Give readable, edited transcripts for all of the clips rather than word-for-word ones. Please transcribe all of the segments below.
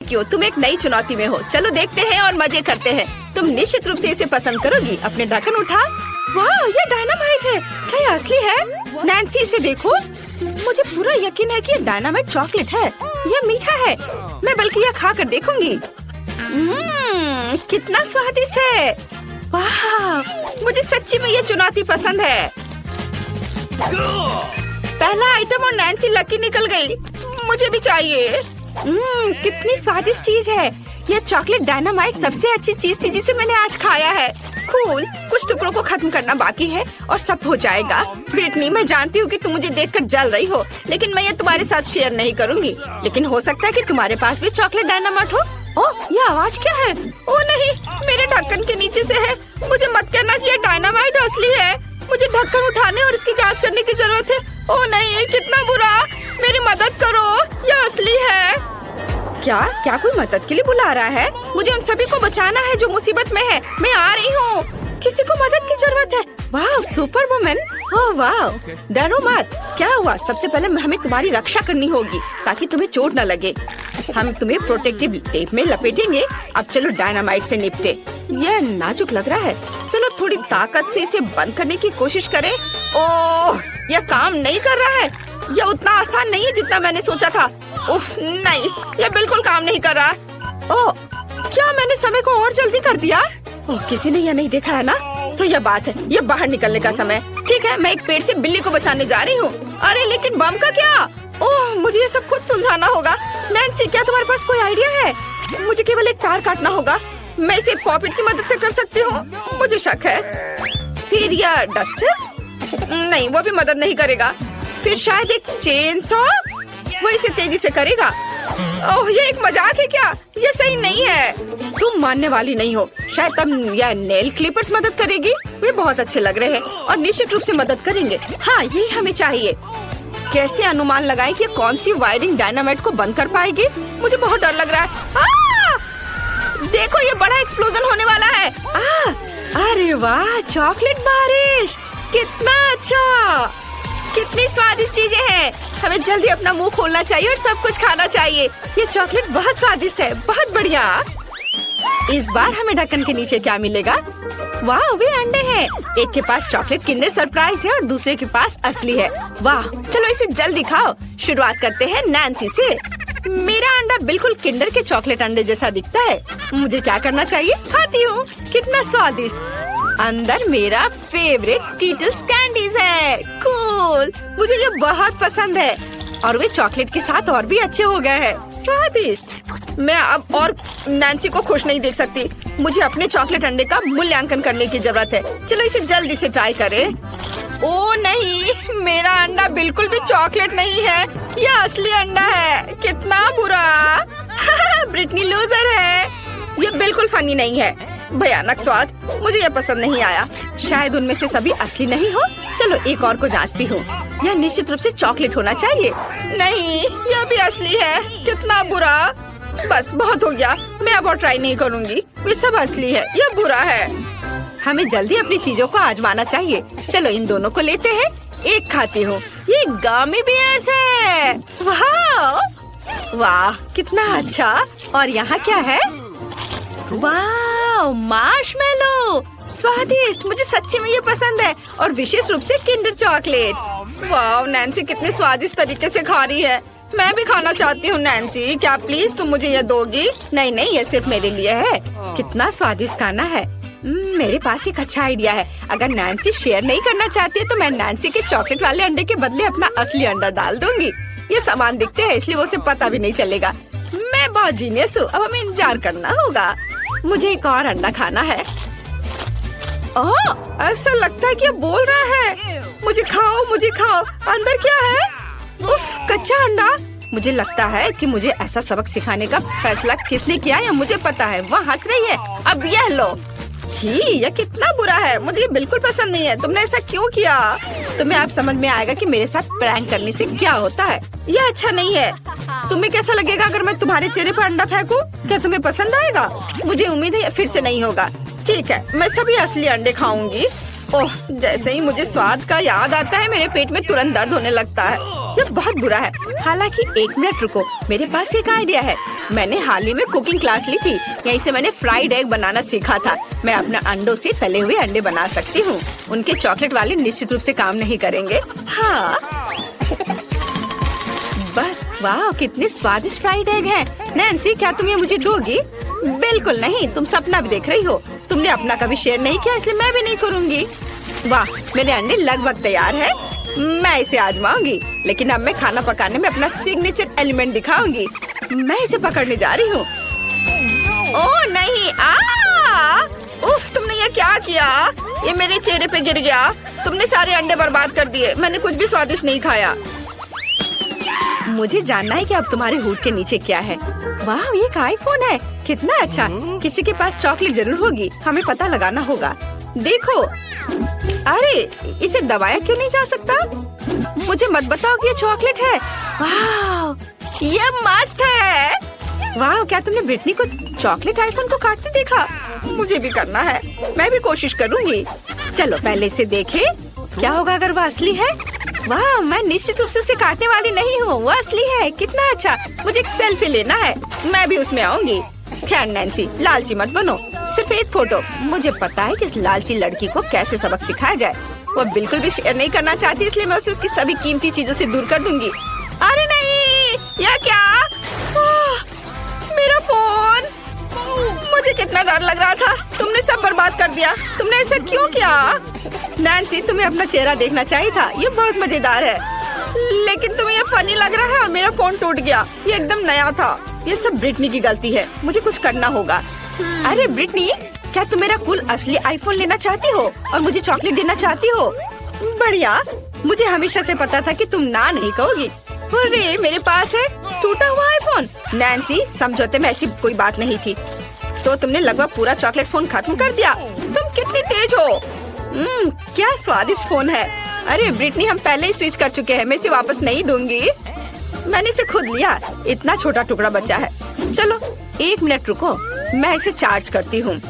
Thank you, तुम एक नई चुनौती में हो। चलो देखते हैं और मजे करते हैं। तुम निश्चित रूप से इसे पसंद करोगी। अपने ढक्कन उठा। वाह, ये डायनामाइट है। क्या ये असली है? नैन्सी, इसे देखो। मुझे पूरा यकीन है कि ये डायनामाइट चॉकलेट है। ये मीठा है। मैं बल्कि यह खा कर देखूंगी। कितना स्वादिष्ट है। वाह, मुझे सच्ची में ये चुनौती पसंद है। पहला आइटम और नैन्सी लकी निकल गई। मुझे भी चाहिए। कितनी स्वादिष्ट चीज है। यह चॉकलेट डायनामाइट सबसे अच्छी चीज थी जिसे मैंने आज खाया है। कूल। कुछ टुकड़ों को खत्म करना बाकी है और सब हो जाएगा। ब्रिटनी, मैं जानती हूँ कि तुम मुझे देखकर जल रही हो, लेकिन मैं ये तुम्हारे साथ शेयर नहीं करूँगी। लेकिन हो सकता है कि तुम्हारे पास भी चॉकलेट डायनामाइट हो। ओह, ये आवाज क्या है? ओह नहीं, मेरे ढक्कन के नीचे से है। मुझे मत कहना कि ये डायनामाइट असली है। मुझे ढक्कन उठाने और इसकी जांच करने की जरूरत है। ओह नहीं, कितना बुरा। मेरी मदद करो, यह असली है। क्या कोई मदद के लिए बुला रहा है? मुझे उन सभी को बचाना है जो मुसीबत में है। मैं आ रही हूँ। किसी को मदद की जरूरत है। वाह, सुपर वुमन। ओह वाह, डरो मत। क्या हुआ? सबसे पहले हमें तुम्हारी रक्षा करनी होगी ताकि तुम्हें चोट न लगे। हम तुम्हें प्रोटेक्टिव टेप में लपेटेंगे। अब चलो डायनामाइट से निपटे। यह नाजुक लग रहा है। चलो थोड़ी ताकत से इसे बंद करने की कोशिश करें। ओह, यह काम नहीं कर रहा है। यह उतना आसान नहीं है जितना मैंने सोचा था। उफ, नहीं, यह बिल्कुल काम नहीं कर रहा। ओह, क्या मैंने समय को और जल्दी कर दिया? ओह, किसी ने यह नहीं देखा है ना? तो यह बात है। यह बाहर निकलने का समय। ठीक है, मैं एक पेड़ से बिल्ली को बचाने जा रही हूँ। अरे लेकिन बम का क्या? ओह, मुझे ये सब खुद सुलझाना होगा। नैन्सी, क्या तुम्हारे पास कोई आइडिया है? मुझे केवल एक तार काटना होगा। मैं इसे पॉकेट की मदद से कर सकती हूँ। मुझे शक है। फिर यह डस्टर? नहीं, वो भी मदद नहीं करेगा। फिर शायद एक चेन सॉ? वो इसे तेजी से करेगा। ओह, ये एक मजाक है क्या? ये सही नहीं है। तुम मानने वाली नहीं हो। शायद तब यह नेल क्लिपर्स मदद करेगी। वे बहुत अच्छे लग रहे हैं और निश्चित रूप से मदद करेंगे। हाँ, यही हमें चाहिए। कैसे अनुमान लगाएं कि कौन सी वायरिंग डायनामाइट को बंद कर पाएगी? मुझे बहुत डर लग रहा है। देखो, ये बड़ा एक्सप्लोजन होने वाला है। अरे वाह, चॉकलेट बारिश। कितना अच्छा। कितनी स्वादिष्ट चीजें हैं। हमें जल्दी अपना मुंह खोलना चाहिए और सब कुछ खाना चाहिए। ये चॉकलेट बहुत स्वादिष्ट है। बहुत बढ़िया। इस बार हमें ढक्कन के नीचे क्या मिलेगा? वाह, वे अंडे हैं। एक के पास चॉकलेट किंडर सरप्राइज है और दूसरे के पास असली है। वाह, चलो इसे जल्दी खाओ। शुरुआत करते हैं नैन्सी से। मेरा अंडा बिल्कुल किंडर के चॉकलेट अंडे जैसा दिखता है। मुझे क्या करना चाहिए? खाती हूँ। कितना स्वादिष्ट। अंदर मेरा फेवरेट स्कीटल्स कैंडीज है। कूल। मुझे ये बहुत पसंद है और वे चॉकलेट के साथ और भी अच्छे हो गए हैं। स्वादिष्ट। मैं अब और नैन्सी को खुश नहीं देख सकती। मुझे अपने चॉकलेट अंडे का मूल्यांकन करने की जरूरत है। चलो इसे जल्दी से ट्राई करें। ओ नहीं, मेरा अंडा बिल्कुल भी चॉकलेट नहीं है। यह असली अंडा है। कितना बुरा। ब्रिटनी लूजर है। ये बिल्कुल फनी नहीं है। भयानक स्वाद। मुझे यह पसंद नहीं आया। शायद उनमें से सभी असली नहीं हो। चलो एक और को जांचती हूँ। यह निश्चित रूप से चॉकलेट होना चाहिए। नहीं, यह भी असली है। कितना बुरा। बस बहुत हो गया। मैं अब और ट्राई नहीं करूँगी। ये सब असली है। यह बुरा है। हमें जल्दी अपनी चीजों को आजमाना चाहिए। चलो इन दोनों को लेते हैं। एक खाती हूँ। ये गमी बियर्स है। वाह वाह, कितना अच्छा। और यहाँ क्या है? वाह, मार्शमेलो। स्वादिष्ट। मुझे सच्ची में ये पसंद है और विशेष रूप से किंडर चॉकलेट। वाह, नैन्सी कितने स्वादिष्ट तरीके से खा रही है। मैं भी खाना चाहती हूँ। नैन्सी, क्या प्लीज तुम मुझे ये दोगी? नहीं नहीं, ये सिर्फ मेरे लिए है। कितना स्वादिष्ट खाना है। मेरे पास एक अच्छा आइडिया है। अगर नैन्सी शेयर नहीं करना चाहती है तो मैं नैन्सी के चॉकलेट वाले अंडे के बदले अपना असली अंडा डाल दूंगी। ये सामान दिखते हैं इसलिए वो उसे पता भी नहीं चलेगा। मैं बहुत जीनियस हूँ। अब हमें इंतजार करना होगा। मुझे एक और अंडा खाना है। ओह, ऐसा लगता है कि ये बोल रहा है। मुझे खाओ, मुझे खाओ। अंदर क्या है? उफ, कच्चा अंडा। मुझे लगता है कि मुझे ऐसा सबक सिखाने का फैसला किसने किया है मुझे पता है। वह हंस रही है। अब यह लो। छी, यह कितना बुरा है। मुझे ये बिल्कुल पसंद नहीं है। तुमने ऐसा क्यों किया? तुम्हें अब समझ में आएगा कि मेरे साथ प्रैंक करने से क्या होता है। यह अच्छा नहीं है। तुम्हें कैसा लगेगा अगर मैं तुम्हारे चेहरे पर अंडा फेंकूं? क्या तुम्हें पसंद आएगा? मुझे उम्मीद है फिर से नहीं होगा। ठीक है, मैं सभी असली अंडे खाऊंगी। ओह, जैसे ही मुझे स्वाद का याद आता है मेरे पेट में तुरंत दर्द होने लगता है। ये बहुत बुरा है। हालांकि 1 मिनट रुको, मेरे पास एक आइडिया है। मैंने हाल ही में कुकिंग क्लास ली थी, यहीं से मैंने फ्राइड एग बनाना सीखा था। मैं अपने अंडों से तले हुए अंडे बना सकती हूँ। उनके चॉकलेट वाले निश्चित रूप से काम नहीं करेंगे। हाँ बस, वाह कितने स्वादिष्ट फ्राइड एग हैं। नैन्सी, क्या तुम ये मुझे दोगी? बिल्कुल नहीं, तुम सपना भी देख रही हो। तुमने अपना कभी शेयर नहीं किया, इसलिए मैं भी नहीं करूँगी। वाह, मेरे अंडे लगभग तैयार है। मैं इसे आजमाऊंगी, लेकिन अब मैं खाना पकाने में अपना सिग्नेचर एलिमेंट दिखाऊंगी। मैं इसे पकड़ने जा रही हूँ। ओह नहीं, उफ, तुमने ये क्या किया? ये मेरे चेहरे पे गिर गया। तुमने सारे अंडे बर्बाद कर दिए। मैंने कुछ भी स्वादिष्ट नहीं खाया। मुझे जानना है कि अब तुम्हारे हुड के नीचे क्या है। वाह, ये एक आईफोन है, कितना अच्छा। किसी के पास चॉकलेट जरूर होगी, हमें पता लगाना होगा। देखो, अरे इसे दबाया क्यों नहीं जा सकता? मुझे मत बताओ कि ये चॉकलेट है। वाह, ये मस्त है। वाह, क्या तुमने ब्रिटनी को चॉकलेट आईफोन को काटते देखा? मुझे भी करना है, मैं भी कोशिश करूँगी। चलो पहले इसे देखें, क्या होगा अगर वो असली है। वाह, मैं निश्चित रूप से उसे काटने वाली नहीं हूँ, वो असली है। कितना अच्छा। मुझे एक सेल्फी लेना है, मैं भी उसमें आऊंगी। खैर नैन्सी, लालची मत बनो, सिर्फ एक फोटो। मुझे पता है कि इस लालची लड़की को कैसे सबक सिखाया जाए। वो बिल्कुल भी शेयर नहीं करना चाहती, इसलिए मैं उसे उसकी सभी कीमती चीजों से दूर कर दूंगी। अरे नहीं, यह क्या? मेरा फोन! मुझे कितना डर लग रहा था। तुमने सब बर्बाद कर दिया। तुमने ऐसा क्यों किया? नैन्सी, तुम्हें अपना चेहरा देखना चाहिए था। ये बहुत मजेदार है, लेकिन तुम्हें ये फनी लग रहा है और मेरा फोन टूट गया। ये एकदम नया था। ये सब ब्रिटनी की गलती है, मुझे कुछ करना होगा। अरे ब्रिटनी, क्या तुम मेरा कूल असली आईफोन लेना चाहती हो और मुझे चॉकलेट देना चाहती हो? बढ़िया, मुझे हमेशा से पता था कि तुम ना नहीं कहोगी। अरे मेरे पास है टूटा हुआ आईफोन। नैन्सी, समझौते में ऐसी कोई बात नहीं थी। तो तुमने लगभग पूरा चॉकलेट फोन खत्म कर दिया। तुम कितनी तेज हो। क्या स्वादिष्ट फोन है। अरे ब्रिटनी, हम पहले ही स्विच कर चुके हैं, मैं इसे वापस नहीं दूंगी। मैंने इसे खुद लिया, इतना छोटा टुकड़ा बचा है। चलो 1 मिनट रुको, मैं इसे चार्ज करती हूँ।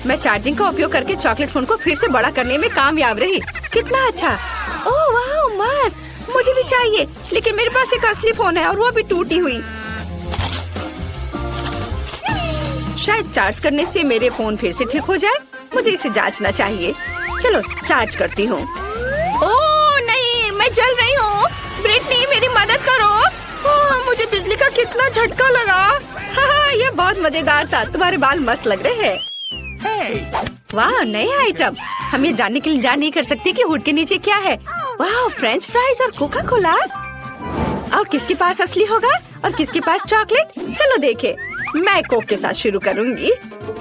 मैं चार्जिंग का उपयोग करके चॉकलेट फोन को फिर से बड़ा करने में कामयाब रही। कितना अच्छा। ओह वाह, मस्त, मुझे भी चाहिए। लेकिन मेरे पास एक असली फोन है और वो भी टूटी हुई। शायद चार्ज करने से मेरे फोन फिर से ठीक हो जाए। मुझे इसे जांचना चाहिए। चलो चार्ज करती हूँ। ओह नहीं, मैं जल रही हूँ। ब्रिटनी, मेरी मदद करो। ओह, मुझे बिजली का कितना झटका लगा। हाँ, ये बहुत मजेदार था। तुम्हारे बाल मस्त लग रहे हैं। वाह, नए आइटम। हम ये जानने के लिए इंतजार नहीं कर सकते कि हुड के नीचे क्या है। वाह, फ्रेंच फ्राइज और कोका कोला। और किसके पास असली होगा और किसके पास चॉकलेट? चलो देखे। मैं कोक के साथ शुरू करूंगी।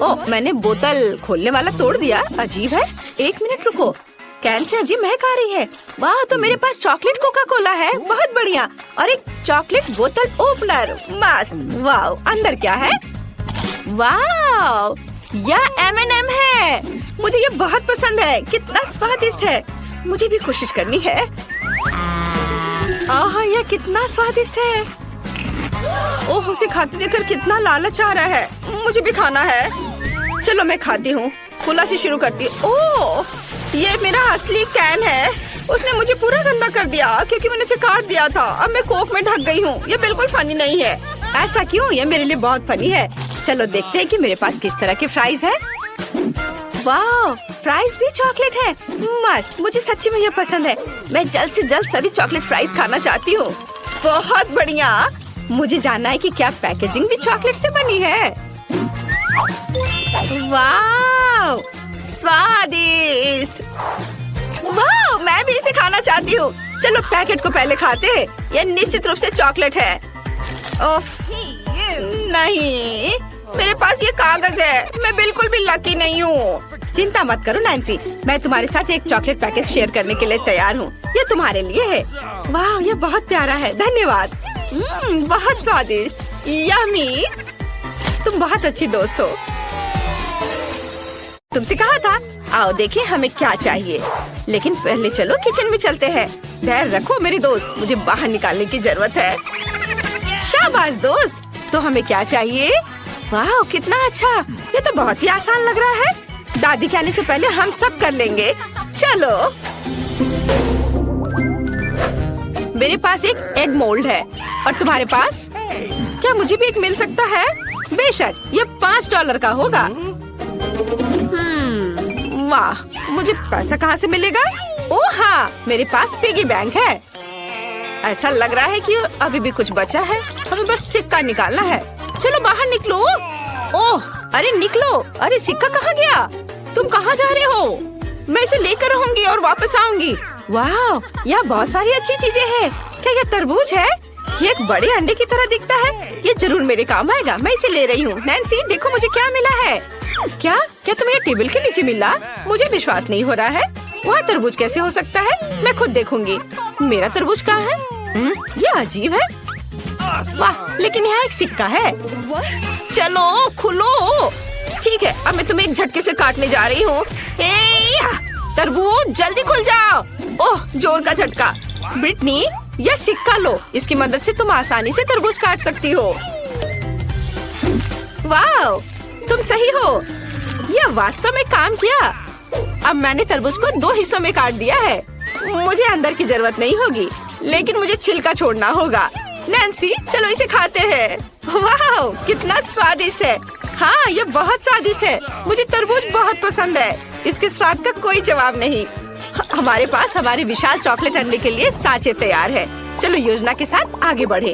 ओह, मैंने बोतल खोलने वाला तोड़ दिया। अजीब है। 1 मिनट रुको, कैन से अजीब महक आ रही है। वाह, तो मेरे पास चॉकलेट कोका कोला है। बहुत बढ़िया। और एक चॉकलेट बोतल ओपनर। मस्त। वाह, अंदर क्या है? वाह, यह M&M है। मुझे ये बहुत पसंद है। कितना स्वादिष्ट है। मुझे भी कोशिश करनी है। आहा, यह कितना स्वादिष्ट है। ओह, उसे खाते देखकर कितना लालच आ रहा है। मुझे भी खाना है। चलो मैं खाती हूँ। खुला से शुरू करती हूँ। ओह, ये मेरा असली कैन है। उसने मुझे पूरा गंदा कर दिया क्योंकि मैंने इसे काट दिया था। अब मैं कोक में ढक गई हूँ। ये बिल्कुल फनी नहीं है। ऐसा क्यों? ये मेरे लिए बहुत फनी है। चलो देखते हैं कि मेरे पास किस तरह के फ्राइज है। वाह, फ्राइज भी चॉकलेट है। मस्त, मुझे सच्ची में ये पसंद है। मैं जल्द से जल्द सभी चॉकलेट फ्राइज खाना चाहती हूँ। बहुत बढ़िया। मुझे जानना है कि क्या पैकेजिंग भी चॉकलेट से बनी है। वाह, स्वादिष्ट। वाह, मैं भी इसे खाना चाहती हूँ। चलो पैकेट को पहले खाते हैं। यह निश्चित रूप से चॉकलेट है। ओफ, नहीं, मेरे पास ये कागज है। मैं बिल्कुल भी लकी नहीं हूँ। चिंता मत करो नैन्सी, मैं तुम्हारे साथ एक चॉकलेट पैकेज शेयर करने के लिए तैयार हूँ। ये तुम्हारे लिए है। वाह, ये बहुत प्यारा है। धन्यवाद। बहुत स्वादिष्ट। यम्मी। तुम बहुत अच्छी दोस्त हो। तुमसे कहा था। आओ देखें हमें क्या चाहिए। लेकिन पहले चलो किचन में चलते हैं। धैर्य रखो मेरी दोस्त, मुझे बाहर निकालने की जरूरत है। शाबाश दोस्त। तो हमें क्या चाहिए? वाह, कितना अच्छा। ये तो बहुत ही आसान लग रहा है। दादी के आने से पहले हम सब कर लेंगे। चलो। मेरे पास एक एग मोल्ड है और तुम्हारे पास? क्या मुझे भी एक मिल सकता है? बेशक, ये $5 का होगा। वाह, मुझे पैसा कहाँ से मिलेगा? ओह हाँ, मेरे पास पिगी बैंक है। ऐसा लग रहा है कि अभी भी कुछ बचा है, हमें बस सिक्का निकालना है। चलो बाहर निकलो। ओह अरे निकलो। अरे सिक्का कहाँ गया? तुम कहाँ जा रहे हो? मैं इसे लेकर रहूंगी और वापस आऊंगी। वाह, यहाँ बहुत सारी अच्छी चीजें हैं। क्या ये तरबूज है? ये एक बड़े अंडे की तरह दिखता है। ये जरूर मेरे काम आएगा। मैं इसे ले रही हूँ। नैन्सी देखो मुझे क्या मिला है। क्या क्या तुम्हें ये टेबल के नीचे मिला? मुझे विश्वास नहीं हो रहा है। वहाँ तरबूज कैसे हो सकता है? मैं खुद देखूंगी। मेरा तरबूज कहाँ है? ये अजीब है। वाह, लेकिन यहाँ एक सिक्का है। चलो खुलो। ठीक है, अब मैं तुम्हें एक झटके से काटने जा रही हूँ। तरबूज जल्दी खुल जाओ। ओह जोर का झटका। ब्रिटनी यह सिक्का लो, इसकी मदद से तुम आसानी से तरबूज काट सकती हो। वाह, तुम सही हो। यह वास्तव में काम किया। अब मैंने तरबूज को 2 हिस्सों में काट दिया है। मुझे अंदर की जरूरत नहीं होगी, लेकिन मुझे छिलका छोड़ना होगा। नैन्सी चलो इसे खाते हैं। वाह, कितना स्वादिष्ट है। हाँ, ये बहुत स्वादिष्ट है। मुझे तरबूज बहुत पसंद है। इसके स्वाद का कोई जवाब नहीं। हमारे पास हमारे विशाल चॉकलेट अंडे के लिए सांचे तैयार है। चलो योजना के साथ आगे बढ़े।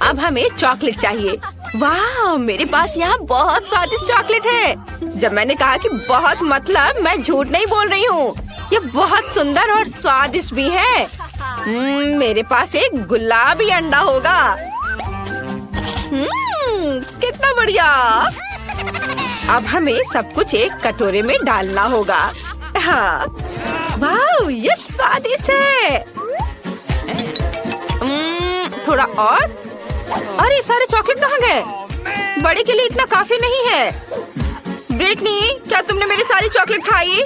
अब हमें चॉकलेट चाहिए। वाह, मेरे पास यहाँ बहुत स्वादिष्ट चॉकलेट है। जब मैंने कहा कि बहुत, मतलब मैं झूठ नहीं बोल रही हूँ। ये बहुत सुंदर और स्वादिष्ट भी है। मेरे पास एक गुलाबी अंडा होगा। कितना बढ़िया। अब हमें सब कुछ एक कटोरे में डालना होगा। हाँ, वाह, ये स्वादिष्ट है। थोड़ा और। अरे सारे चॉकलेट कहाँ गए? बड़े के लिए इतना काफी नहीं है। ब्रिटनी, क्या तुमने मेरी सारी चॉकलेट खाई?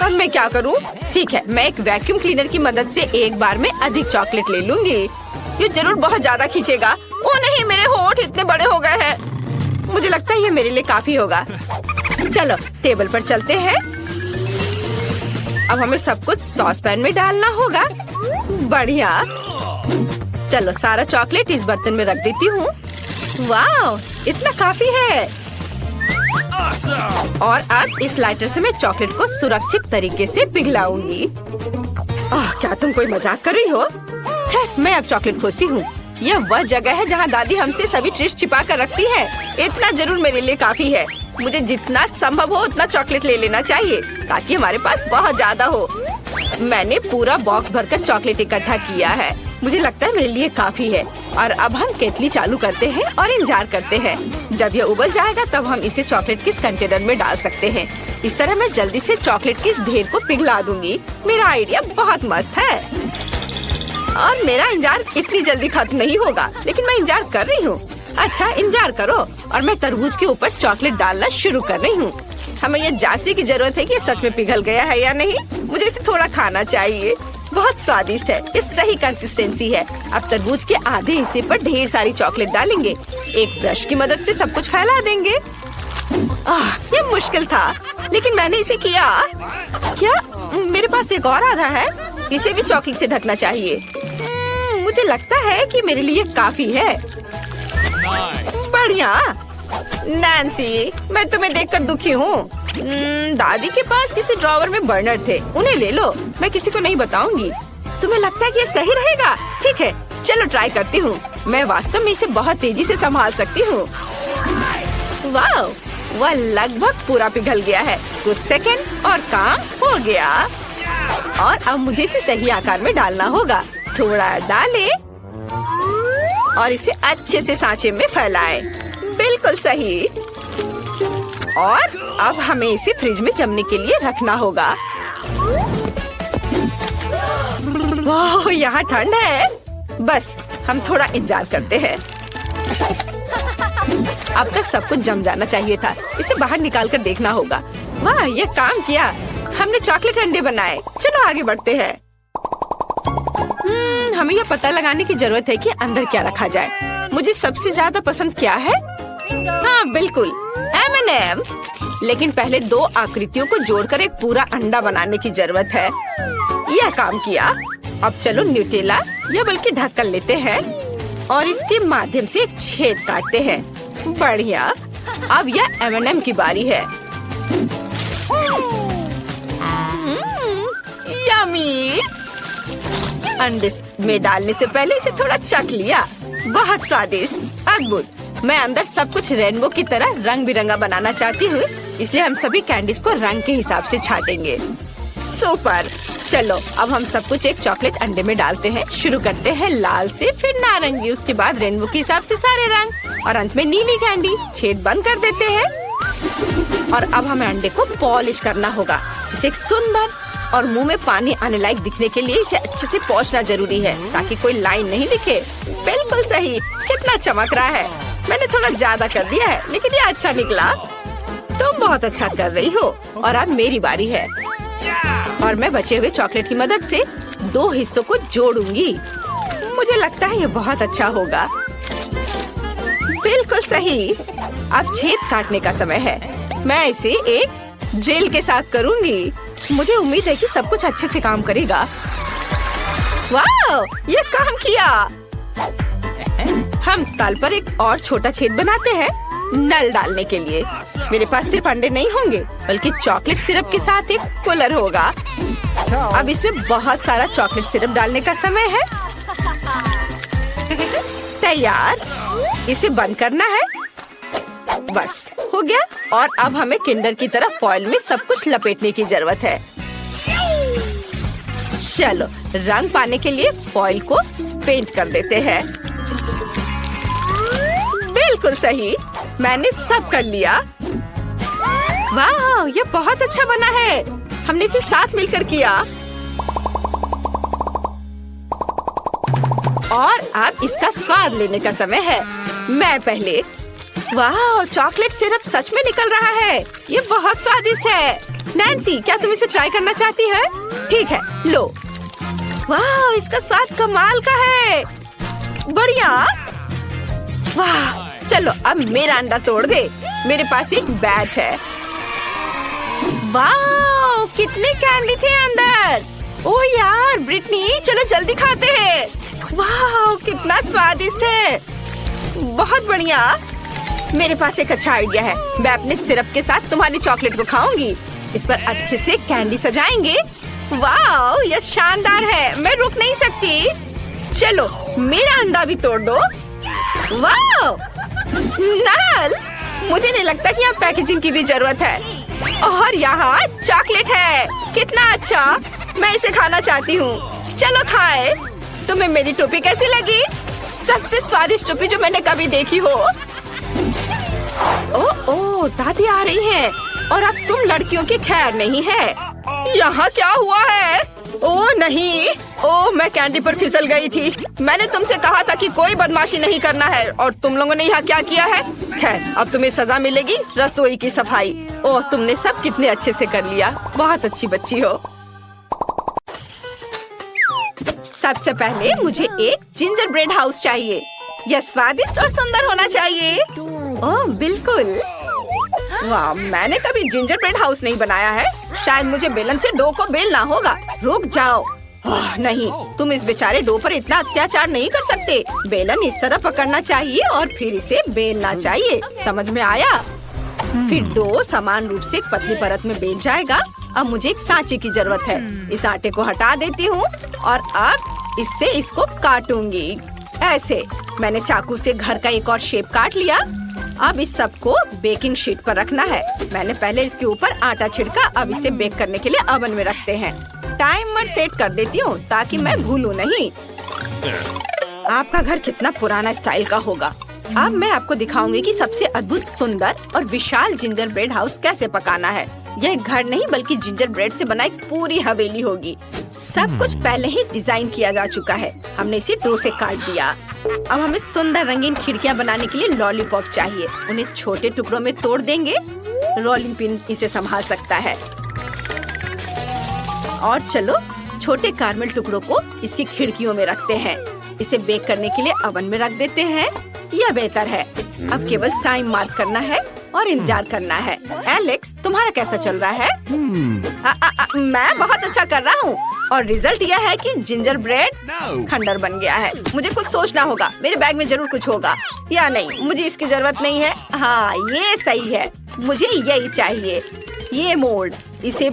अब मैं क्या करूँ? ठीक है, मैं एक वैक्यूम क्लीनर की मदद से एक बार में अधिक चॉकलेट ले लूंगी। ये जरूर बहुत ज्यादा खींचेगा। ओ नहीं, मेरे होंठ इतने बड़े हो गए हैं। मुझे लगता है ये मेरे लिए काफी होगा। चलो टेबल पर चलते हैं। अब हमें सब कुछ सॉस पैन में डालना होगा। बढ़िया। चलो सारा चॉकलेट इस बर्तन में रख देती हूँ। वाह, इतना काफी है। और अब इस लाइटर से मैं चॉकलेट को सुरक्षित तरीके से पिघलाऊंगी। क्या तुम कोई मजाक कर रही हो? खैर, मैं अब चॉकलेट खोजती हूँ। यह वह जगह है जहाँ दादी हमसे सभी ट्रीट्स छिपा कर रखती है। इतना जरूर मेरे लिए काफी है। मुझे जितना संभव हो उतना चॉकलेट ले लेना चाहिए ताकि हमारे पास बहुत ज्यादा हो। मैंने पूरा बॉक्स भरकर चॉकलेट इकट्ठा किया है। मुझे लगता है मेरे लिए काफी है। और अब हम केतली चालू करते हैं और इंतजार करते हैं। जब यह उबल जाएगा तब हम इसे चॉकलेट के इस कंटेनर में डाल सकते हैं। इस तरह मैं जल्दी से चॉकलेट के इस ढेर को पिघला दूंगी। मेरा आइडिया बहुत मस्त है और मेरा इंतजार इतनी जल्दी खत्म नहीं होगा, लेकिन मैं इंतजार कर रही हूँ। अच्छा, इंतजार करो। और मैं तरबूज के ऊपर चॉकलेट डालना शुरू कर रही हूँ। हमें यह जांचने की जरूरत है कि ये सच में पिघल गया है या नहीं। मुझे इसे थोड़ा खाना चाहिए। बहुत स्वादिष्ट है। ये सही कंसिस्टेंसी है। अब तरबूज के आधे हिस्से पर ढेर सारी चॉकलेट डालेंगे। एक ब्रश की मदद से सब कुछ फैला देंगे। ये मुश्किल था, लेकिन मैंने इसे किया। क्या मेरे पास एक और आधा है? इसे भी चॉकलेट से ढकना चाहिए। मुझे लगता है कि मेरे लिए काफी है। बढ़िया। नैन्सी, मैं तुम्हें देखकर दुखी हूँ। दादी के पास किसी ड्रॉवर में बर्नर थे, उन्हें ले लो। मैं किसी को नहीं बताऊंगी। तुम्हें लगता है कि ये सही रहेगा? ठीक है, चलो ट्राई करती हूँ। मैं वास्तव में इसे बहुत तेजी से संभाल सकती हूँ। वाह, वह लगभग पूरा पिघल गया है। कुछ सेकंड और काम हो गया। और अब मुझे इसे सही आकार में डालना होगा। थोड़ा डालें और इसे अच्छे से सांचे में फैलाएं। बिल्कुल सही। और अब हमें इसे फ्रिज में जमने के लिए रखना होगा। वाह, यहाँ ठंड है। बस हम थोड़ा इंतजार करते हैं। अब तक सब कुछ जम जाना चाहिए था। इसे बाहर निकाल कर देखना होगा। वाह, ये काम किया। हमने चॉकलेट अंडे बनाए। चलो आगे बढ़ते हैं। हमें यह पता लगाने की जरूरत है कि अंदर क्या रखा जाए। मुझे सबसे ज्यादा पसंद क्या है? हाँ बिल्कुल, M&M। लेकिन पहले 2 आकृतियों को जोड़कर एक पूरा अंडा बनाने की जरूरत है। यह काम किया। अब चलो न्यूटेला या बल्कि ढक्कन लेते हैं और इसके माध्यम से एक छेद काटते हैं। बढ़िया। अब यह M&M की बारी है। यम्मी। अंडे में डालने से पहले इसे थोड़ा चख लिया। बहुत स्वादिष्ट, अद्भुत। मैं अंदर सब कुछ रेनबो की तरह रंग बिरंगा बनाना चाहती हूँ, इसलिए हम सभी कैंडीज को रंग के हिसाब से छाटेंगे। सुपर। चलो अब हम सब कुछ एक चॉकलेट अंडे में डालते हैं। शुरू करते हैं लाल से, फिर नारंगी, उसके बाद रेनबो के हिसाब से सारे रंग और अंत में नीली कैंडी। छेद बंद कर देते हैं और अब हमें अंडे को पॉलिश करना होगा। इसे एक सुंदर और मुंह में पानी आने लायक दिखने के लिए इसे अच्छे से पोंछना जरूरी है ताकि कोई लाइन नहीं दिखे। बिल्कुल सही। कितना चमक रहा है। मैंने थोड़ा ज्यादा कर दिया है लेकिन ये अच्छा निकला। तुम बहुत अच्छा कर रही हो। और अब मेरी बारी है और मैं बचे हुए चॉकलेट की मदद से 2 हिस्सों को जोड़ूंगी। मुझे लगता है ये बहुत अच्छा होगा। बिल्कुल सही। अब छेद काटने का समय है। मैं इसे एक ड्रिल के साथ करूंगी। मुझे उम्मीद है कि सब कुछ अच्छे से काम करेगा। वाह, ये काम किया। हम तल पर एक और छोटा छेद बनाते हैं नल डालने के लिए। मेरे पास सिर्फ अंडे नहीं होंगे बल्कि चॉकलेट सिरप के साथ एक कूलर होगा। अब इसमें बहुत सारा चॉकलेट सिरप डालने का समय है। तैयार। इसे बंद करना है। बस हो गया। और अब हमें किंडर की तरह फॉइल में सब कुछ लपेटने की जरूरत है। चलो रंग पाने के लिए फॉइल को पेंट कर देते हैं। बिल्कुल सही। मैंने सब कर लिया। वाह, ये बहुत अच्छा बना है। हमने इसे साथ मिलकर किया। और अब इसका स्वाद लेने का समय है। मैं पहले। वाह, चॉकलेट सिरप सच में निकल रहा है। ये बहुत स्वादिष्ट है। नैन्सी, क्या तुम इसे ट्राई करना चाहती है? ठीक है, लो। वाह, इसका स्वाद कमाल का है। बढ़िया। वाह, चलो अब मेरा अंडा तोड़ दे। मेरे पास एक बैच है। वाह, कितनी कैंडी थे अंदर। ओह यार ब्रिटनी, चलो जल्दी खाते हैं। वाह, कितना स्वादिष्ट है। बहुत बढ़िया। मेरे पास एक अच्छा आइडिया है। मैं अपने सिरप के साथ तुम्हारी चॉकलेट को खाऊंगी। इस पर अच्छे से कैंडी सजाएंगे। वाह, यह शानदार है। मैं रुक नहीं सकती। चलो मेरा अंडा भी तोड़ दो। वाह, नल, मुझे नहीं लगता कि यहाँ पैकेजिंग की भी जरूरत है। और यहाँ चॉकलेट है। कितना अच्छा। मैं इसे खाना चाहती हूँ। चलो खाए। तुम्हें मेरी टोपी कैसी लगी? सबसे स्वादिष्ट टोपी जो मैंने कभी देखी हो। ओह, दादी आ रही है। और अब तुम लड़कियों की खैर नहीं है। यहाँ क्या हुआ है? ओह नहीं। ओह, मैं कैंडी पर फिसल गई थी। मैंने तुमसे कहा था कि कोई बदमाशी नहीं करना है और तुम लोगों ने यहाँ क्या किया है? खैर, अब तुम्हें सजा मिलेगी। रसोई की सफाई। ओह, तुमने सब कितने अच्छे से कर लिया। बहुत अच्छी बच्ची हो। सबसे पहले मुझे एक जिंजर ब्रेड हाउस चाहिए। यह स्वादिष्ट और सुंदर होना चाहिए। ओह बिल्कुल। वाह, मैंने कभी जिंजर ब्रेड हाउस नहीं बनाया है। शायद मुझे बेलन से डो को बेलना होगा। रुक जाओ। नहीं, तुम इस बेचारे डो पर इतना अत्याचार नहीं कर सकते। बेलन इस तरह पकड़ना चाहिए और फिर इसे बेलना चाहिए। समझ में आया? फिर डो समान रूप से एक पतली परत में बेल जाएगा। अब मुझे एक सांचे की जरूरत है। इस आटे को हटा देती हूँ और अब इससे इसको काटूंगी। ऐसे। मैंने चाकू से घर का एक और शेप काट लिया। अब इस सब को बेकिंग शीट पर रखना है। मैंने पहले इसके ऊपर आटा छिड़का। अब इसे बेक करने के लिए ओवन में रखते हैं। टाइमर सेट कर देती हूँ ताकि मैं भूलूं नहीं। आपका घर कितना पुराना स्टाइल का होगा। अब मैं आपको दिखाऊंगी कि सबसे अद्भुत, सुंदर और विशाल जिंजर ब्रेड हाउस कैसे पकाना है। यह एक घर नहीं बल्कि जिंजर ब्रेड से बना एक पूरी हवेली होगी। सब कुछ पहले ही डिजाइन किया जा चुका है। हमने इसे डो से काट दिया। अब हमें सुंदर रंगीन खिड़कियां बनाने के लिए लॉलीपॉप चाहिए। उन्हें छोटे टुकड़ों में तोड़ देंगे। रोलिंग पिन इसे संभाल सकता है। और चलो छोटे कारमेल टुकड़ों को इसकी खिड़कियों में रखते हैं। इसे बेक करने के लिए ओवन में रख देते हैं। यह बेहतर है। अब केवल टाइम मार्क करना है और इंतजार करना है। एलेक्स, तुम्हारा कैसा चल रहा है? मैं बहुत अच्छा कर रहा हूँ और रिजल्ट यह है कि जिंजर ब्रेड खंडर बन गया है। मुझे कुछ सोचना होगा। मेरे बैग में जरूर कुछ होगा या नहीं, मुझे इसकी जरूरत नहीं है। हाँ, ये सही है, मुझे यही चाहिए। ये मोल्ड, इसे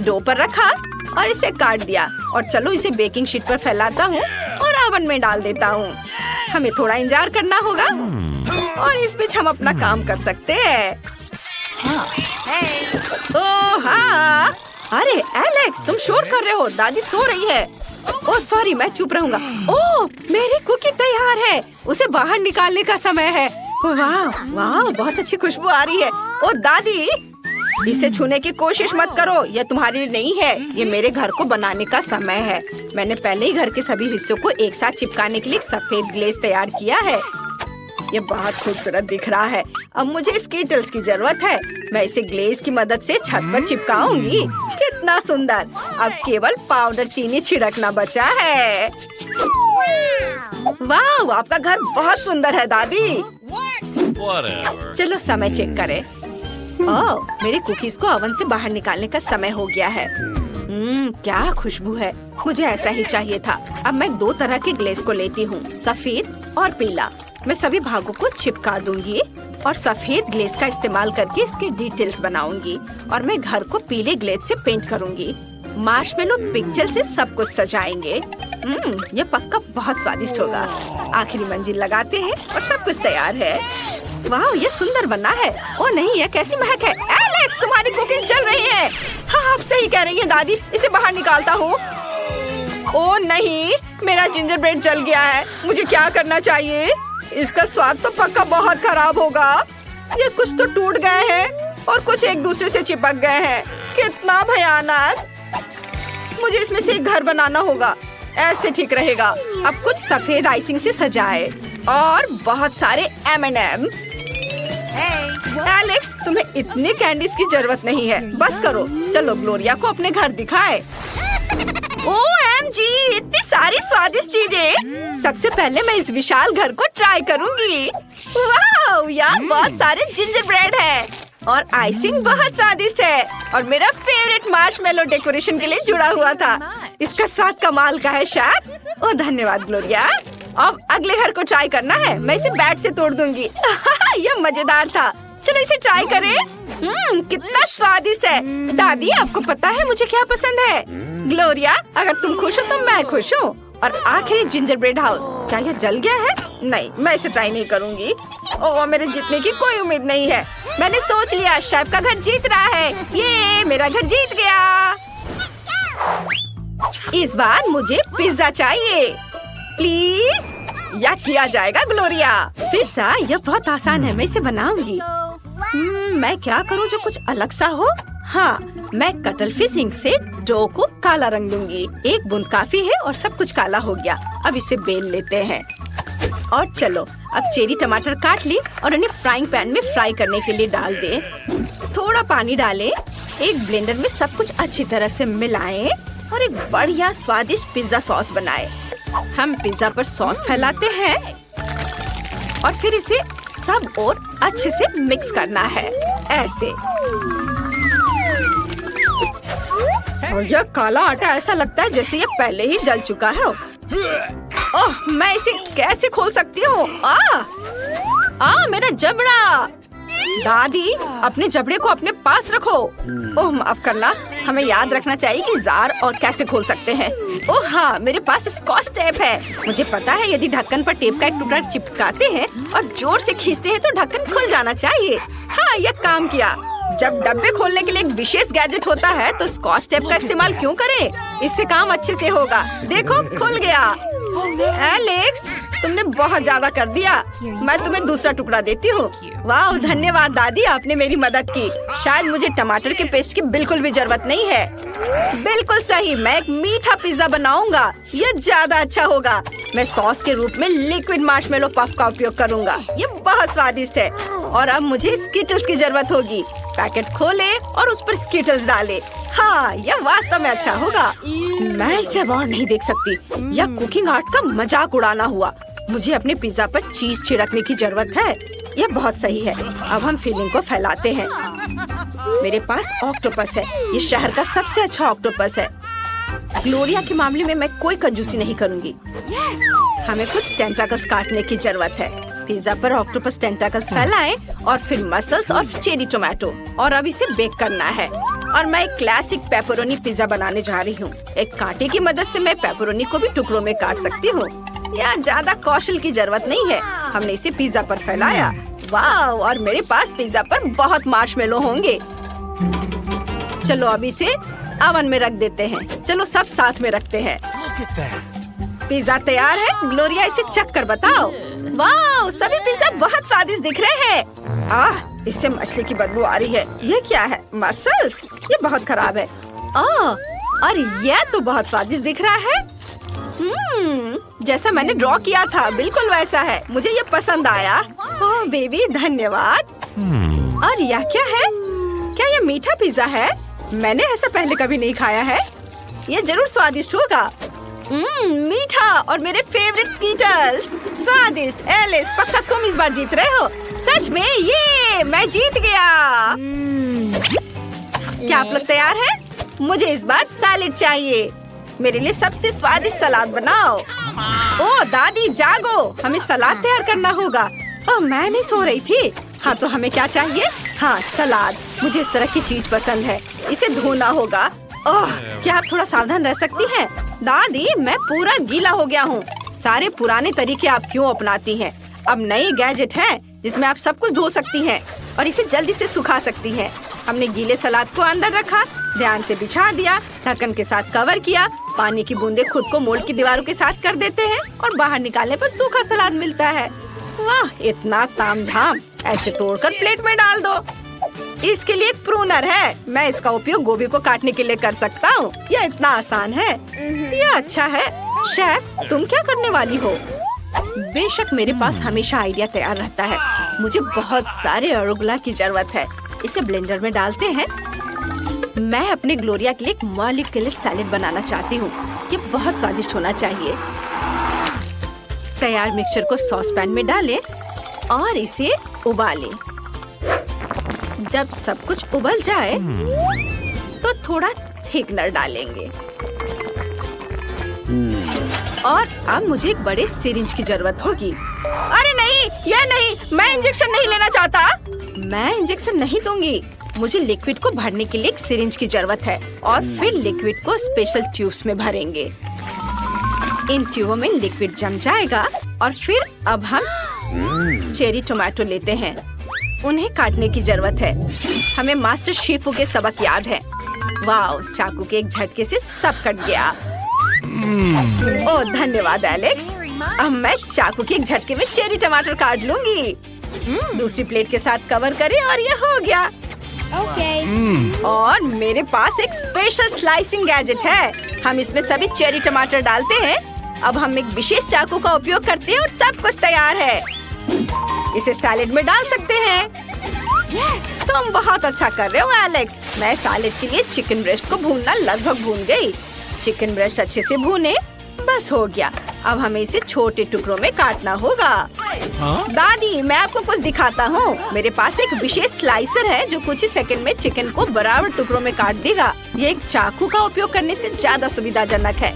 डो पर रखा और इसे काट दिया और चलो इसे बेकिंग शीट पर फैलाता हूँ और ओवन में डाल देता हूँ। हमें थोड़ा इंतजार करना होगा और इस बीच हम अपना काम कर सकते हैं। ओह हाँ, अरे एलेक्स, तुम शोर कर रहे हो। दादी सो रही है। ओह सॉरी, मैं चुप रहूंगा। ओह, मेरी कुकी तैयार है, उसे बाहर निकालने का समय है। वाह वाह, बहुत अच्छी खुशबू आ रही है। ओह दादी, इसे छूने की कोशिश मत करो, यह तुम्हारे लिए नहीं है, ये मेरे घर को बनाने का समय है। मैंने पहले ही घर के सभी हिस्सों को एक साथ चिपकाने के लिए सफेद ग्लेज तैयार किया है। ये बहुत खूबसूरत दिख रहा है। अब मुझे स्कीटल्स की जरूरत है। मैं इसे ग्लेज की मदद से छत पर चिपकाऊंगी। कितना सुंदर। अब केवल पाउडर चीनी छिड़कना बचा है। वाह, आपका घर बहुत सुंदर है दादी। चलो समय चेक करें। ओह, मेरे कुकीज को ओवन से बाहर निकालने का समय हो गया है। क्या खुशबू है, मुझे ऐसा ही चाहिए था। अब मैं 2 तरह के ग्लेज को लेती हूँ, सफेद और पीला। मैं सभी भागों को चिपका दूंगी और सफेद ग्लेज का इस्तेमाल करके इसके डिटेल्स बनाऊंगी और मैं घर को पीले ग्लेज से पेंट करूंगी। मार्शमेलो पिक्चर से सब कुछ सजाएंगे। यह पक्का बहुत स्वादिष्ट होगा। आखिरी मंजिल लगाते हैं और सब कुछ तैयार है। वाह, ये सुंदर बना है। ओ नहीं, यह कैसी महक है। एलेक्स, तुम्हारी कुकीज जल रही हैं। हाँ, आप सही कह रही हैं दादी, इसे बाहर निकालता हूँ। ओ नहीं, मेरा जिंजर ब्रेड जल गया है। मुझे क्या करना चाहिए? इसका स्वाद तो पक्का बहुत खराब होगा। ये कुछ तो टूट गए हैं और कुछ एक दूसरे से चिपक गए हैं। कितना भयानक। मुझे इसमें से एक घर बनाना होगा, ऐसे ठीक रहेगा। अब कुछ सफेद आइसिंग से सजाए और बहुत सारे M&M। एलेक्स, तुम्हें इतने कैंडीज की जरूरत नहीं है, बस करो। चलो ग्लोरिया को अपने घर दिखाए। OMG, इतनी सारी स्वादिष्ट चीजें। सबसे पहले मैं इस विशाल घर को ट्राई करूंगी। वाह, यहाँ बहुत सारे जिंजर ब्रेड है और आइसिंग बहुत स्वादिष्ट है और मेरा फेवरेट मार्शमेलो डेकोरेशन के लिए जुड़ा हुआ था। इसका स्वाद कमाल का है शेफ। ओह धन्यवाद ग्लोरिया। अब अगले घर को ट्राई करना है। मैं इसे बैट से तोड़ दूंगी। यह मजेदार था। चलो इसे ट्राई करें। कितना स्वादिष्ट है। दादी, आपको पता है मुझे क्या पसंद है? ग्लोरिया, अगर तुम खुश हो तो मैं खुश हूँ। और आखिरी जिंजर ब्रेड हाउस, क्या यह जल गया है? नहीं, मैं इसे ट्राई नहीं करूँगी। ओह, मेरे जीतने की कोई उम्मीद नहीं है। मैंने सोच लिया, शेफ का घर जीत रहा है। ये मेरा घर जीत गया। इस बार मुझे पिज्जा चाहिए, प्लीज। या किया जाएगा ग्लोरिया। पिज्जा, यह बहुत आसान है, मैं इसे बनाऊंगी। मैं क्या करूं जो कुछ अलग सा हो? हाँ, मैं कटल फिश इंक से डो को काला रंग दूंगी। एक बूंद काफी है और सब कुछ काला हो गया। अब इसे बेल लेते हैं और चलो अब चेरी टमाटर काट ली और उन्हें फ्राइंग पैन में फ्राई करने के लिए डाल दे। थोड़ा पानी डालें, एक ब्लेंडर में सब कुछ अच्छी तरह से मिलाएं और एक बढ़िया स्वादिष्ट पिज्जा सॉस बनाएं। हम पिज्जा पर सॉस फैलाते हैं और फिर इसे सब और अच्छे से मिक्स करना है, ऐसे। और यह काला आटा ऐसा लगता है जैसे ये पहले ही जल चुका है। ओह, मैं इसे कैसे खोल सकती हूँ? मेरा जबड़ा। दादी, अपने जबड़े को अपने पास रखो। ओह माफ करना, हमें याद रखना चाहिए कि जार और कैसे खोल सकते हैं। ओह हाँ, मेरे पास स्कॉच टेप है। मुझे पता है यदि ढक्कन पर टेप का एक टुकड़ा चिपकाते हैं और जोर से खींचते हैं तो ढक्कन खुल जाना चाहिए। हाँ, यह काम किया। जब डब्बे खोलने के लिए एक विशेष गैजेट होता है तो स्कॉच टेप का इस्तेमाल क्यों करें? इससे काम अच्छे से होगा। देखो, खुल गया। एलेक्स, तुमने बहुत ज्यादा कर दिया। मैं तुम्हें दूसरा टुकड़ा देती हूँ। वाह, धन्यवाद दादी, आपने मेरी मदद की। शायद मुझे टमाटर के पेस्ट की बिल्कुल भी जरूरत नहीं है। बिल्कुल सही, मैं एक मीठा पिज्जा बनाऊंगा। यह ज्यादा अच्छा होगा। मैं सॉस के रूप में लिक्विड मार्शमेलो पफ का उपयोग करूंगा। ये बहुत स्वादिष्ट है। और अब मुझे स्कीटल्स की जरूरत होगी। पैकेट खोले और उस पर स्कीटल्स डाले। हाँ, यह वास्तव में अच्छा होगा। मैं इसे अब और नहीं देख सकती। यह कुकिंग आर्ट का मजाक उड़ाना हुआ। मुझे अपने पिज्जा पर चीज छिड़कने की जरूरत है। यह बहुत सही है। अब हम फिलिंग को फैलाते हैं। मेरे पास ऑक्टोपस है। ये शहर का सबसे अच्छा ऑक्टोपस है। ग्लोरिया के मामले में मैं कोई कंजूसी नहीं करूंगी। हमें कुछ टेंटाकल्स काटने की जरूरत है। पिज्जा पर ऑक्टोपस टेंटाकल्स फैलाएं और फिर मसल्स और चेरी टोमेटो, और अब इसे बेक करना है। और मैं एक क्लासिक पेपरोनी पिज्जा बनाने जा रही हूँ। एक कांटे की मदद से मैं पेपरोनी को भी टुकड़ों में काट सकती हूँ। यहाँ ज्यादा कौशल की जरूरत नहीं है। हमने इसे पिज्जा पर फैलाया। वाह! और मेरे पास पिज्जा पर बहुत मार्शमेलो होंगे। चलो अब इसे ओवन में रख देते हैं। चलो सब साथ में रखते हैं। पिज्जा तैयार है। ग्लोरिया इसे चख कर बताओ। वाह! सभी पिज्जा बहुत स्वादिष्ट दिख रहे हैं। इससे मछली की बदबू आ रही है। ये क्या है? मसल्स? ये बहुत खराब है। और यह तो बहुत स्वादिष्ट दिख रहा है। जैसा मैंने ड्रॉ किया था बिल्कुल वैसा है। मुझे ये पसंद आया। ओह बेबी, धन्यवाद। और यह क्या है? क्या ये मीठा पिज्जा है? मैंने ऐसा पहले कभी नहीं खाया है। ये जरूर स्वादिष्ट होगा। मीठा और मेरे फेवरेट स्कीटल्स। स्वादिष्ट। एलिस, पक्का तुम इस बार जीत रहे हो। सच में? ये मैं जीत गया। क्या आप लोग तैयार हैं? मुझे इस बार सैलेड चाहिए। मेरे लिए सबसे स्वादिष्ट सलाद बनाओ। ओह दादी जागो, हमें सलाद तैयार करना होगा। ओह मैं नहीं सो रही थी। हाँ तो हमें क्या चाहिए? हाँ सलाद। मुझे इस तरह की चीज पसंद है। इसे धोना होगा। ओह क्या आप थोड़ा सावधान रह सकती हैं? दादी मैं पूरा गीला हो गया हूँ। सारे पुराने तरीके आप क्यों अपनाती हैं? अब नई गैजेट है जिसमें आप सब कुछ धो सकती हैं और इसे जल्दी से सुखा सकती हैं। हमने गीले सलाद को अंदर रखा, ध्यान से बिछा दिया, ढक्कन के साथ कवर किया। पानी की बूंदें खुद को मोल्ड की दीवारों के साथ कर देते हैं और बाहर निकालने पर सूखा सलाद मिलता है। वाह इतना तामझाम। ऐसे तोड़कर प्लेट में डाल दो। इसके लिए एक प्रूनर है। मैं इसका उपयोग गोभी को काटने के लिए कर सकता हूँ। यह इतना आसान है। यह अच्छा है। शेफ तुम क्या करने वाली हो? बेशक मेरे पास हमेशा आइडिया तैयार रहता है। मुझे बहुत सारे अरुगुला की जरूरत है। इसे ब्लेंडर में डालते हैं। मैं अपने ग्लोरिया के लिए एक मॉलिक्यूलर सैलेड बनाना चाहती हूँ। ये बहुत स्वादिष्ट होना चाहिए। तैयार मिक्सचर को सॉस पैन में डालें और इसे उबालें। जब सब कुछ उबल जाए तो थोड़ा थिकनर डालेंगे। और अब मुझे एक बड़े सिरिंज की जरूरत होगी। अरे नहीं, यह नहीं, मैं इंजेक्शन नहीं लेना चाहता। मैं इंजेक्शन नहीं दूंगी। मुझे लिक्विड को भरने के लिए एक सिरिंज की जरूरत है और फिर लिक्विड को स्पेशल ट्यूब्स में भरेंगे। इन ट्यूबों में लिक्विड जम जाएगा और फिर अब हम चेरी टोमेटो लेते हैं। उन्हें काटने की जरूरत है। हमें मास्टर शेफों के सबक याद है। वाह चाकू के एक झटके से सब कट गया। ओह धन्यवाद एलेक्स। अब मैं चाकू के एक झटके में चेरी टमाटर काट लूंगी। दूसरी प्लेट के साथ कवर करें और ये हो गया। और मेरे पास एक स्पेशल स्लाइसिंग गैजेट है। हम इसमें सभी चेरी टमाटर डालते हैं। अब हम एक विशेष चाकू का उपयोग करते हैं और सब कुछ तैयार है। इसे सैलेड में डाल सकते हैं। तुम बहुत अच्छा कर रहे हो एलेक्स। मैं सैलेड के लिए चिकन ब्रेस्ट को भूनना लगभग भून गई। चिकन ब्रेस्ट अच्छे से भूने, बस हो गया। अब हमें इसे छोटे टुकड़ों में काटना होगा। दादी मैं आपको कुछ दिखाता हूँ। मेरे पास एक विशेष स्लाइसर है जो कुछ ही सेकंड में चिकन को बराबर टुकड़ों में काट देगा। ये एक चाकू का उपयोग करने से ज्यादा सुविधाजनक है।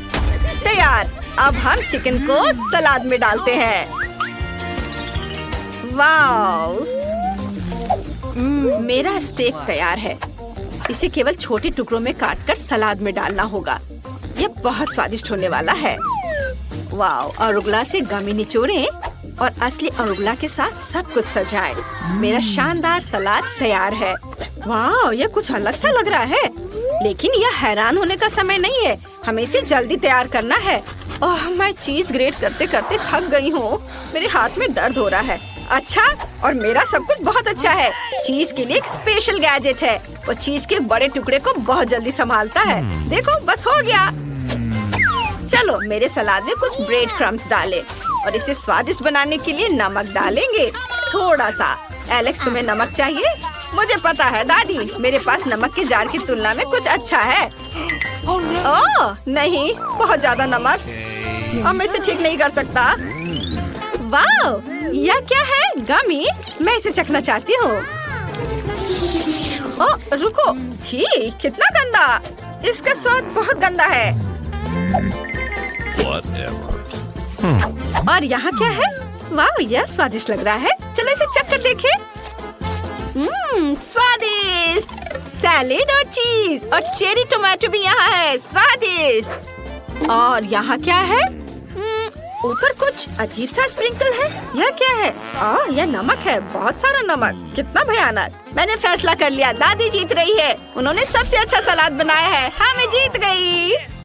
तैयार। अब हम चिकन को सलाद में डालते हैं। वाव मेरा स्टेक तैयार है। इसे केवल छोटे टुकड़ों में काटकर सलाद में डालना होगा। ये बहुत स्वादिष्ट होने वाला है। वाव अरुगुला से गमी निचोड़ें और असली अरुगुला के साथ सब कुछ सजाएं। मेरा शानदार सलाद तैयार है। वाह यह कुछ अलग सा लग रहा है, लेकिन यह हैरान होने का समय नहीं है। हमें इसे जल्दी तैयार करना है। ओह मैं चीज ग्रेट करते करते थक गई हूँ। मेरे हाथ में दर्द हो रहा है। अच्छा और मेरा सब कुछ बहुत अच्छा है। चीज के लिए एक स्पेशल गैजेट है। वो चीज के बड़े टुकड़े को बहुत जल्दी संभालता है। देखो बस हो गया। चलो मेरे सलाद में कुछ ब्रेड क्रम्स डालें और इसे स्वादिष्ट बनाने के लिए नमक डालेंगे थोड़ा सा। एलेक्स तुम्हें नमक चाहिए? मुझे पता है दादी, मेरे पास नमक के जार की तुलना में कुछ अच्छा है। ओह नहीं, बहुत ज्यादा नमक। अब मैं इसे ठीक नहीं कर सकता। वाह यह क्या है? गमी, मैं इसे चखना चाहती हूँ। ओ रुको, छी कितना गंदा, इसका स्वाद बहुत गंदा है। और यहाँ क्या है? वाह, यह स्वादिष्ट लग रहा है। चलो इसे चख कर देखें। स्वादिष्ट। सैलेड और चीज और चेरी टोमेटो भी यहाँ है, स्वादिष्ट। और यहाँ क्या है? ऊपर कुछ अजीब सा स्प्रिंकल है। यह क्या है? यह नमक है, बहुत सारा नमक। कितना भयानक। मैंने फैसला कर लिया, दादी जीत रही है। उन्होंने सबसे अच्छा सलाद बनाया है। हाँ, मैं जीत गई।